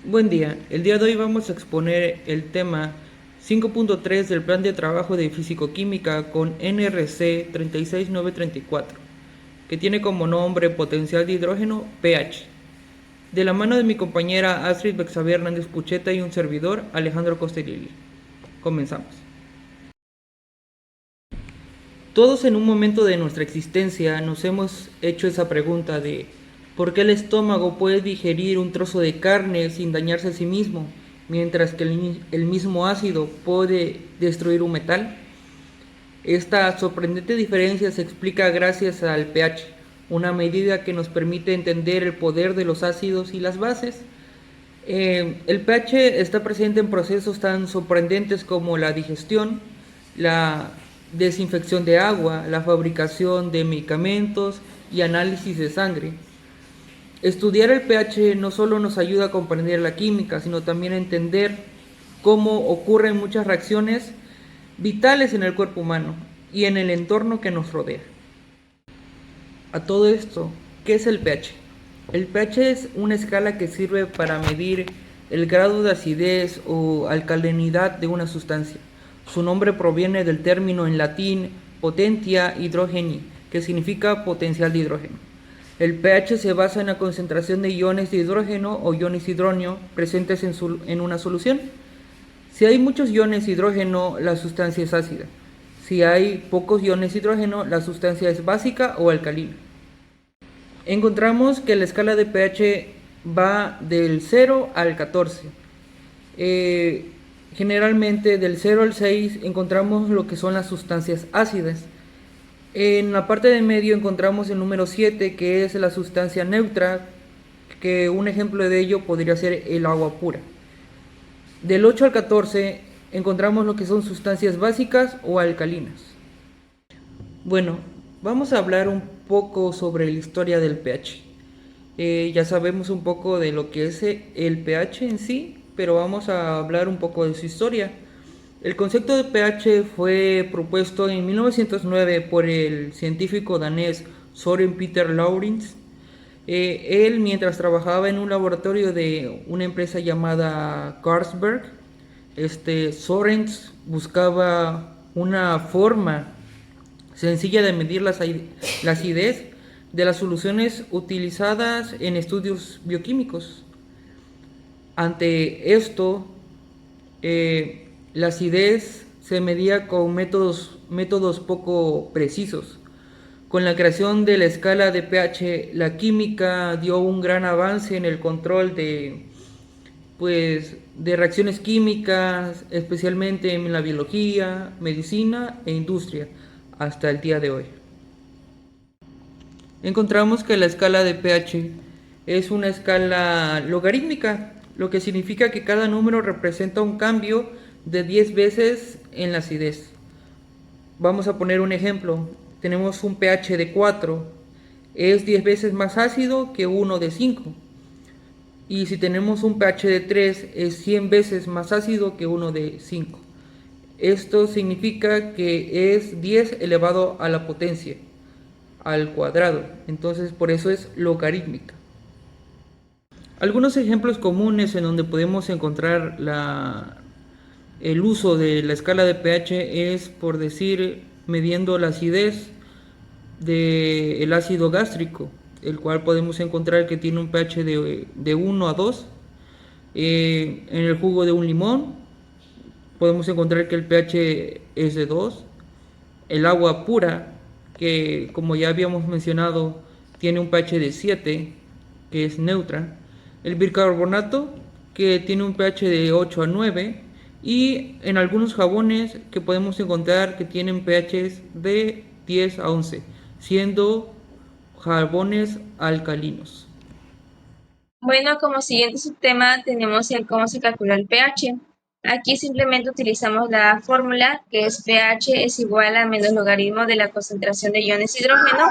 Buen día, el día de hoy vamos a exponer el tema 5.3 del Plan de Trabajo de Físico-Química con NRC 36934, que tiene como nombre potencial de hidrógeno pH, de la mano de mi compañera Astrid Bexavier Hernández Pucheta y un servidor, Alejandro Costelli. Comenzamos. Todos en un momento de nuestra existencia nos hemos hecho esa pregunta de ¿por qué el estómago puede digerir un trozo de carne sin dañarse a sí mismo, mientras que el mismo ácido puede destruir un metal? Esta sorprendente diferencia se explica gracias al pH, una medida que nos permite entender el poder de los ácidos y las bases. El pH está presente en procesos tan sorprendentes como la digestión, la desinfección de agua, la fabricación de medicamentos y análisis de sangre. Estudiar el pH no solo nos ayuda a comprender la química, sino también a entender cómo ocurren muchas reacciones vitales en el cuerpo humano y en el entorno que nos rodea. A todo esto, ¿qué es el pH? El pH es una escala que sirve para medir el grado de acidez o alcalinidad de una sustancia. Su nombre proviene del término en latín potentia hydrogeni, que significa potencial de hidrógeno. El pH se basa en la concentración de iones de hidrógeno o iones hidrógeno presentes en una solución. Si hay muchos iones de hidrógeno, la sustancia es ácida. Si hay pocos iones de hidrógeno, la sustancia es básica o alcalina. Encontramos que la escala de pH va del 0 al 14. Eh, Generalmente del 0 al 6 encontramos lo que son las sustancias ácidas. En la parte de medio encontramos el número 7, que es la sustancia neutra, que un ejemplo de ello podría ser el agua pura. Del 8 al 14 encontramos lo que son sustancias básicas o alcalinas. Bueno, vamos a hablar un poco sobre la historia del pH. Ya sabemos un poco de lo que es el pH en sí, pero vamos a hablar un poco de su historia. El concepto de pH fue propuesto en 1909 por el científico danés Søren Peter Lorentz. Él, mientras trabajaba en un laboratorio de una empresa llamada Carlsberg, Sorens buscaba una forma sencilla de medir la acidez de las soluciones utilizadas en estudios bioquímicos. Ante esto, la acidez se medía con métodos poco precisos. Con la creación de la escala de pH, la química dio un gran avance en el control de reacciones químicas, especialmente en la biología, medicina e industria, hasta el día de hoy. Encontramos que la escala de pH es una escala logarítmica, lo que significa que cada número representa un cambio de 10 veces en la acidez. Vamos a poner un ejemplo. Tenemos un pH de 4, es 10 veces más ácido que uno de 5. Y si tenemos un pH de 3, es 100 veces más ácido que uno de 5. Esto significa que es 10 elevado a la potencia al cuadrado. Entonces, por eso es logarítmica. Algunos ejemplos comunes en donde podemos encontrar el uso de la escala de pH es, por decir, midiendo la acidez del ácido gástrico, el cual podemos encontrar que tiene un pH de 1 a 2. En el jugo de un limón podemos encontrar que el pH es de 2. El agua pura, que como ya habíamos mencionado, tiene un pH de 7, que es neutra. El bicarbonato, que tiene un pH de 8 a 9. Y en algunos jabones que podemos encontrar que tienen pHs de 10 a 11, siendo jabones alcalinos. Bueno, como siguiente subtema tenemos el cómo se calcula el pH. Aquí simplemente utilizamos la fórmula que es pH es igual a menos logaritmo de la concentración de iones de hidrógeno.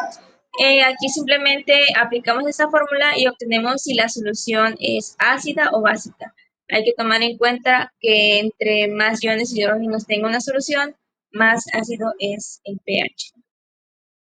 Aquí simplemente aplicamos esta fórmula y obtenemos si la solución es ácida o básica. Hay que tomar en cuenta que entre más iones de hidrógeno tenga una solución, más ácido es el pH.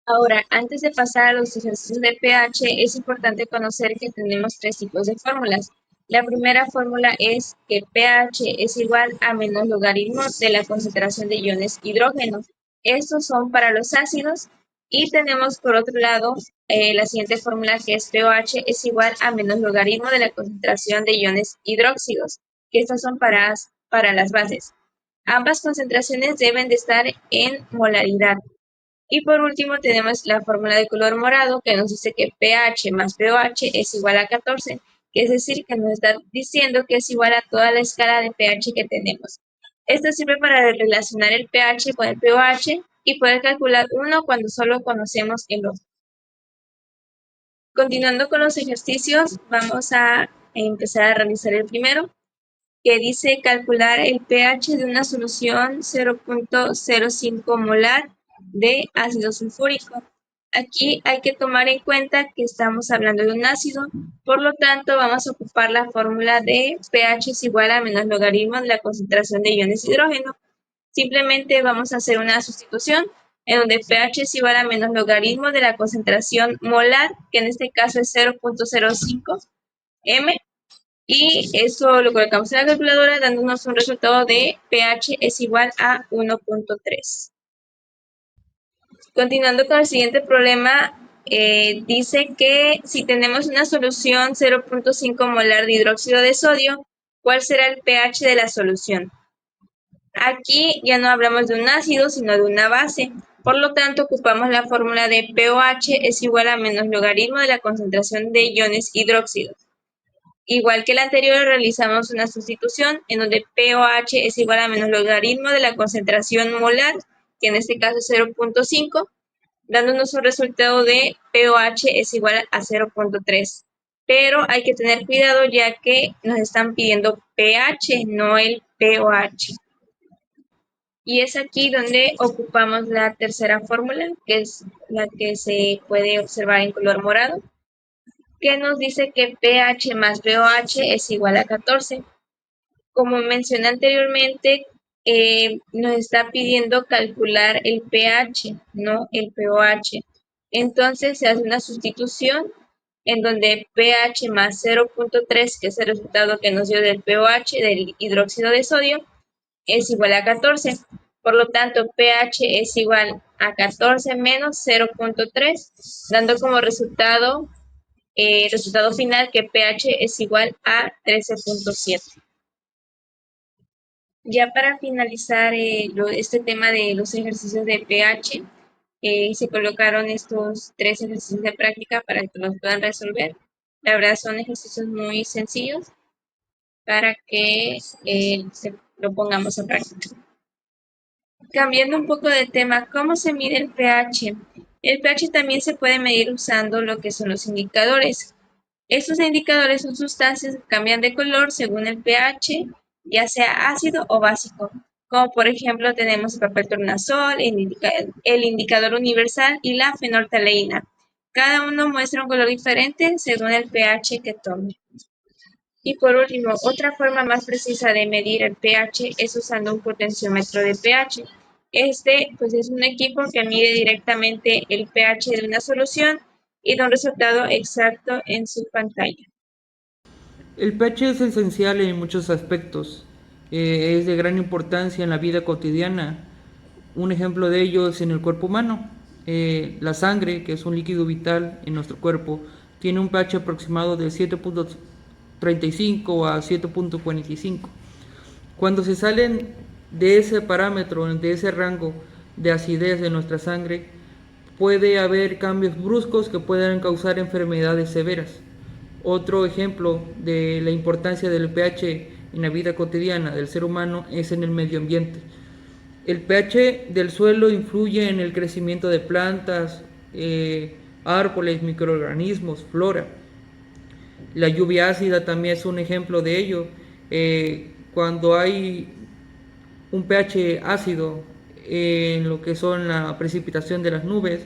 Ahora, antes de pasar a los ejercicios de pH, es importante conocer que tenemos tres tipos de fórmulas. La primera fórmula es que pH es igual a menos logaritmo de la concentración de iones hidrógeno. Estos son para los ácidos. Y tenemos por otro lado la siguiente fórmula, que es pOH es igual a menos logaritmo de la concentración de iones hidróxidos, que estas son para las bases. Ambas concentraciones deben de estar en molaridad. Y por último tenemos la fórmula de color morado, que nos dice que pH más pOH es igual a 14, que es decir, que nos está diciendo que es igual a toda la escala de pH que tenemos. Esto sirve para relacionar el pH con el pOH y poder calcular uno cuando solo conocemos el otro. Continuando con los ejercicios, vamos a empezar a realizar el primero, que dice calcular el pH de una solución 0.05 molar de ácido sulfúrico. Aquí hay que tomar en cuenta que estamos hablando de un ácido, por lo tanto vamos a ocupar la fórmula de pH es igual a menos logaritmo de la concentración de iones hidrógeno. Simplemente vamos a hacer una sustitución en donde pH es igual a menos logaritmo de la concentración molar, que en este caso es 0.05 m, y eso lo colocamos en la calculadora dándonos un resultado de pH es igual a 1.3. Continuando con el siguiente problema, dice que si tenemos una solución 0.5 molar de hidróxido de sodio, ¿cuál será el pH de la solución? Aquí ya no hablamos de un ácido, sino de una base. Por lo tanto, ocupamos la fórmula de pOH es igual a menos logaritmo de la concentración de iones hidróxidos. Igual que el anterior, realizamos una sustitución en donde pOH es igual a menos logaritmo de la concentración molar, que en este caso es 0.5, dándonos un resultado de pOH es igual a 0.3. Pero hay que tener cuidado ya que nos están pidiendo pH, no el pOH. Y es aquí donde ocupamos la tercera fórmula, que es la que se puede observar en color morado, que nos dice que pH más pOH es igual a 14. Como mencioné anteriormente, nos está pidiendo calcular el pH, no el pOH. Entonces se hace una sustitución en donde pH más 0.3, que es el resultado que nos dio del pOH del hidróxido de sodio, es igual a 14. Por lo tanto, pH es igual a 14 menos 0.3, dando como resultado final que pH es igual a 13.7. Ya para finalizar este tema de los ejercicios de pH, se colocaron estos 3 ejercicios de práctica para que los puedan resolver. La verdad son ejercicios muy sencillos para que lo pongamos en práctica. Cambiando un poco de tema, ¿cómo se mide el pH? El pH también se puede medir usando lo que son los indicadores. Estos indicadores son sustancias que cambian de color según el pH, ya sea ácido o básico, como por ejemplo tenemos el papel tornasol, el indicador universal y la fenolftaleína. Cada uno muestra un color diferente según el pH que tome. Y por último, otra forma más precisa de medir el pH es usando un potenciómetro de pH. Este pues es un equipo que mide directamente el pH de una solución y da un resultado exacto en su pantalla. El pH es esencial en muchos aspectos, es de gran importancia en la vida cotidiana. Un ejemplo de ello es en el cuerpo humano. La sangre, que es un líquido vital en nuestro cuerpo, tiene un pH aproximado de 7.35 a 7.45. Cuando se salen de ese parámetro, de ese rango de acidez de nuestra sangre, puede haber cambios bruscos que puedan causar enfermedades severas. Otro ejemplo de la importancia del pH en la vida cotidiana del ser humano es en el medio ambiente. El pH del suelo influye en el crecimiento de plantas, árboles, microorganismos, flora. La lluvia ácida también es un ejemplo de ello. Cuando hay un pH ácido en lo que son la precipitación de las nubes,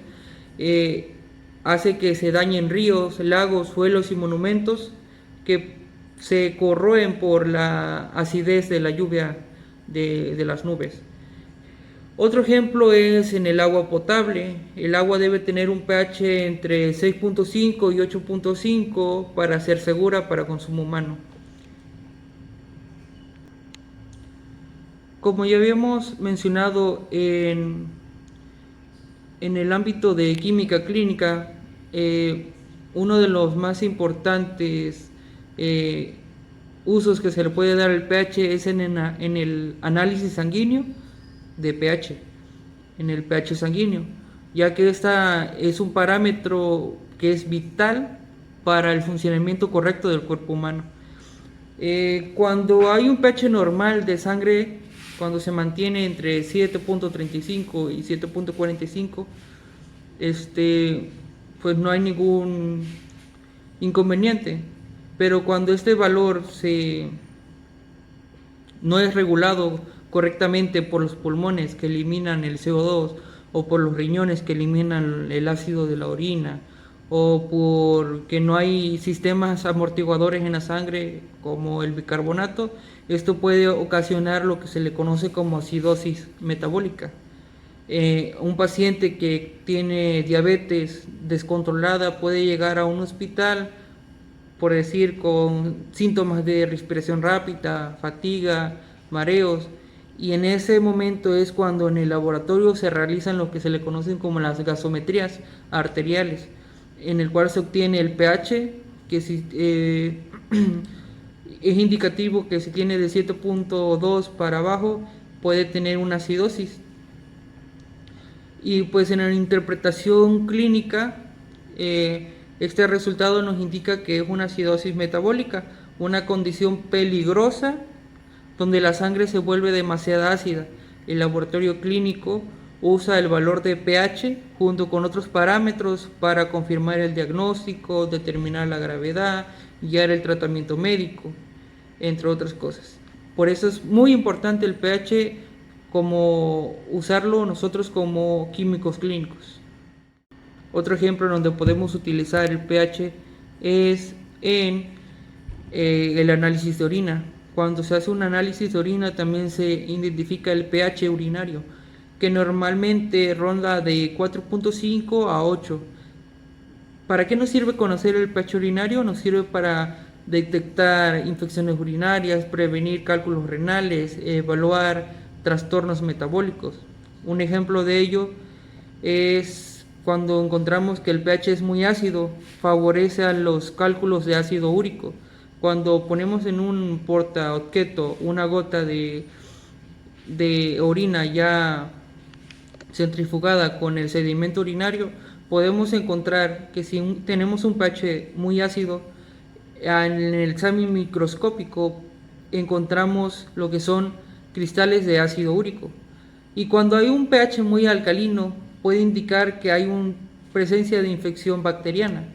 hace que se dañen ríos, lagos, suelos y monumentos que se corroen por la acidez de la lluvia de las nubes. Otro ejemplo es en el agua potable. El agua debe tener un pH entre 6.5 y 8.5 para ser segura para consumo humano. Como ya habíamos mencionado en el ámbito de química clínica, uno de los más importantes usos que se le puede dar al pH es en el análisis sanguíneo de pH, en el pH sanguíneo, ya que esta es un parámetro que es vital para el funcionamiento correcto del cuerpo humano. Cuando hay un pH normal de sangre, cuando se mantiene entre 7.35 y 7.45, pues no hay ningún inconveniente. Pero cuando este valor no es regulado correctamente por los pulmones que eliminan el CO2, o por los riñones que eliminan el ácido de la orina, o porque no hay sistemas amortiguadores en la sangre como el bicarbonato, esto puede ocasionar lo que se le conoce como acidosis metabólica. Un paciente que tiene diabetes descontrolada puede llegar a un hospital, por decir, con síntomas de respiración rápida, fatiga, mareos, y en ese momento es cuando en el laboratorio se realizan lo que se le conocen como las gasometrías arteriales, en el cual se obtiene el pH, que si, es indicativo que si tiene de 7.2 para abajo puede tener una acidosis. Y pues en la interpretación clínica, este resultado nos indica que es una acidosis metabólica, una condición peligrosa donde la sangre se vuelve demasiado ácida. El laboratorio clínico usa el valor de pH junto con otros parámetros para confirmar el diagnóstico, determinar la gravedad, guiar el tratamiento médico, entre otras cosas. Por eso es muy importante el pH, como usarlo nosotros como químicos clínicos. Otro ejemplo donde podemos utilizar el pH es en el análisis de orina. Cuando se hace un análisis de orina también se identifica el pH urinario, que normalmente ronda de 4.5 a 8. ¿Para qué nos sirve conocer el pH urinario? Nos sirve para detectar infecciones urinarias, prevenir cálculos renales, evaluar trastornos metabólicos. Un ejemplo de ello es cuando encontramos que el pH es muy ácido, favorece a los cálculos de ácido úrico. Cuando ponemos en un portaobjeto una gota de orina ya centrifugada con el sedimento urinario, podemos encontrar que si tenemos un pH muy ácido, en el examen microscópico encontramos lo que son cristales de ácido úrico. Y cuando hay un pH muy alcalino, puede indicar que hay una presencia de infección bacteriana.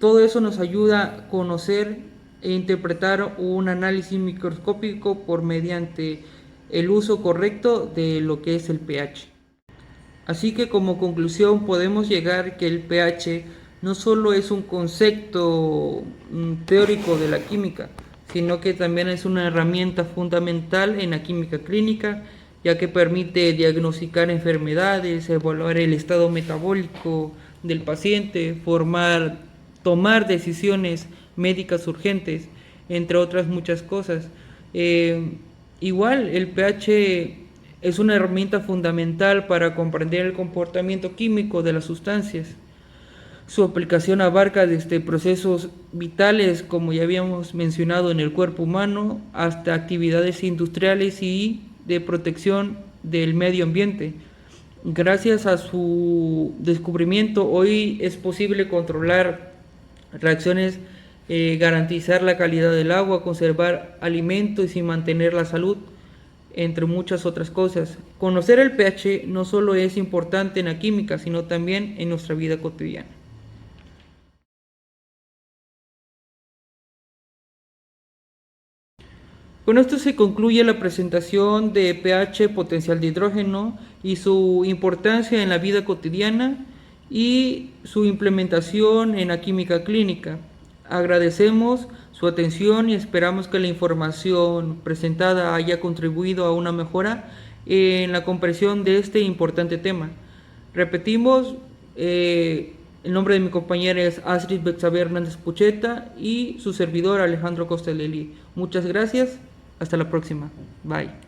Todo eso nos ayuda a conocer e interpretar un análisis microscópico por mediante el uso correcto de lo que es el pH. Así que como conclusión podemos llegar que el pH no solo es un concepto teórico de la química, sino que también es una herramienta fundamental en la química clínica, ya que permite diagnosticar enfermedades, evaluar el estado metabólico del paciente, tomar decisiones médicas urgentes, entre otras muchas cosas. Igual el pH es una herramienta fundamental para comprender el comportamiento químico de las sustancias. Su aplicación abarca desde procesos vitales, como ya habíamos mencionado, en el cuerpo humano, hasta actividades industriales y de protección del medio ambiente. Gracias a su descubrimiento, hoy es posible controlar reacciones, garantizar la calidad del agua, conservar alimentos y mantener la salud, entre muchas otras cosas. Conocer el pH no solo es importante en la química, sino también en nuestra vida cotidiana. Con esto se concluye la presentación de pH potencial de hidrógeno y su importancia en la vida cotidiana y su implementación en la química clínica. Agradecemos su atención y esperamos que la información presentada haya contribuido a una mejora en la comprensión de este importante tema. Repetimos, el nombre de mi compañera es Astrid Bexabe Hernández Pucheta y su servidor Alejandro Costa Lely. Muchas gracias. Hasta la próxima. Bye.